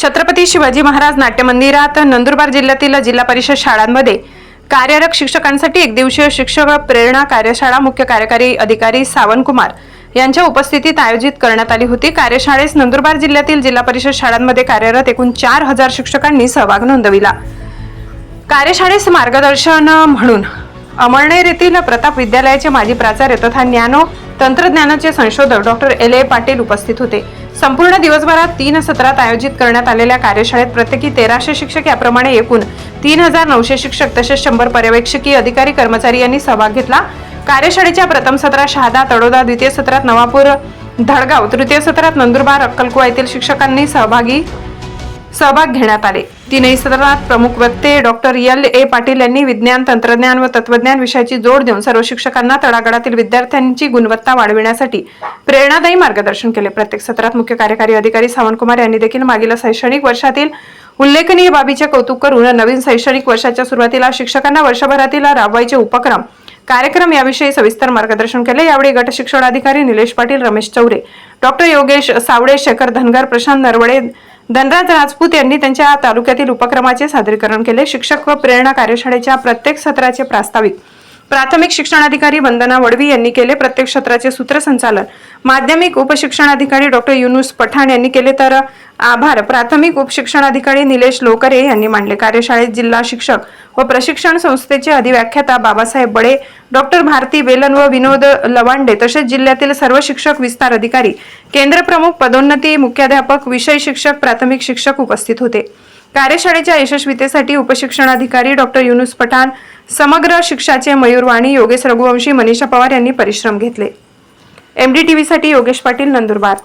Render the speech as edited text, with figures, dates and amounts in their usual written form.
छत्रपती शिवाजी महाराज नाट्य मंदिरात नंदुरबार जिल्ह्यातील जिल्हा परिषद शाळांमध्ये कार्यरत शिक्षकांसाठी एक दिवसीय शिक्षक प्रेरणा कार्यशाळा मुख्य कार्यकारी अधिकारी सावंतकुमार यांच्या उपस्थितीत आयोजित करण्यात आली होती। कार्यशाळेस नंदुरबार जिल्ह्यातील जिल्हा परिषद शाळांमध्ये कार्यरत एकूण 4000 शिक्षकांनी सहभाग नोंदविला। कार्यशाळेस मार्गदर्शन म्हणून अमळनेर येथील प्रताप विद्यालयाचे माजी प्राचार्य तथा ज्ञानो तंत्रज्ञानाचे संशोधक डॉक्टर LA पाटील उपस्थित होते। संपूर्ण दिवसभरात 3 सत्रात आयोजित करण्यात आलेल्या कार्यशाळेत प्रत्येकी 1300 शिक्षक याप्रमाणे एकूण 3900 शिक्षक तसेच 100 पर्यवेक्षकीय अधिकारी कर्मचारी यांनी सहभाग घेतला। कार्यशाळेच्या प्रथम सत्रात शहादा तळोदा, द्वितीय सत्रात नवापूर धडगाव, तृतीय सत्रात नंदुरबार अक्कलकुवा येथील शिक्षकांनी सहभाग घेण्यात आले। तीनही सत्रात प्रमुख वक्ते डॉक्टर LA पाटील यांनी विज्ञान, तंत्रज्ञान व तत्वज्ञान विषयाची जोड देऊन सर्व शिक्षकांना तळागाळातील विद्यार्थ्यांची गुणवत्ता वाढविण्यासाठी प्रेरणादायी मार्गदर्शन केले। प्रत्येक सत्रात मुख्य कार्यकारी अधिकारी सावंतकुमार यांनी देखील मागील शैक्षणिक वर्षातील उल्लेखनीय बाबीचे कौतुक करून नवीन शैक्षणिक वर्षाच्या सुरुवातीला शिक्षकांना वर्षभरातील राबवायचे उपक्रम कार्यक्रम याविषयी सविस्तर मार्गदर्शन केले। यावेळी गट शिक्षणाधिकारी निलेश पाटील, रमेश चौरे, डॉक्टर योगेश सावळे, शेखर धनगर, प्रशांत नरवडे, धनराज राजपूत यांनी त्यांच्या तालुक्यातील उपक्रमाचे सादरीकरण केले। शिक्षक व प्रेरणा कार्यशाळेच्या प्रत्येक सत्राचे प्रास्ताविक प्राथमिक शिक्षणाधिकारी वंदना वडवी यांनी केले। प्रत्येक सत्राचे सूत्रसंचालन माध्यमिक उपशिक्षणाधिकारी डॉक्टर युनुस पठाण यांनी केले, तर आभार प्राथमिक उपशिक्षणाधिकारी निलेश लोकरे यांनी मांडले। कार्यशाळेत जिल्हा शिक्षक व प्रशिक्षण संस्थेचे अधिव्याख्याता बाबासाहेब बडे, डॉक्टर भारती बेलन व विनोद लवांडे तसेच जिल्ह्यातील सर्व शिक्षक, विस्तार अधिकारी, केंद्र प्रमुख, पदोन्नती, मुख्याध्यापक, विषय शिक्षक, प्राथमिक शिक्षक उपस्थित होते। कार्यशाळेच्या यशस्वीतेसाठी उपशिक्षणाधिकारी डॉक्टर युनुस पठाण, समग्र शिक्षाचे मयूर वाणी, योगेश रघुवंशी, मनीषा पवार यांनी परिश्रम घेतले। MDTV साठी योगेश पाटील, नंदुरबार।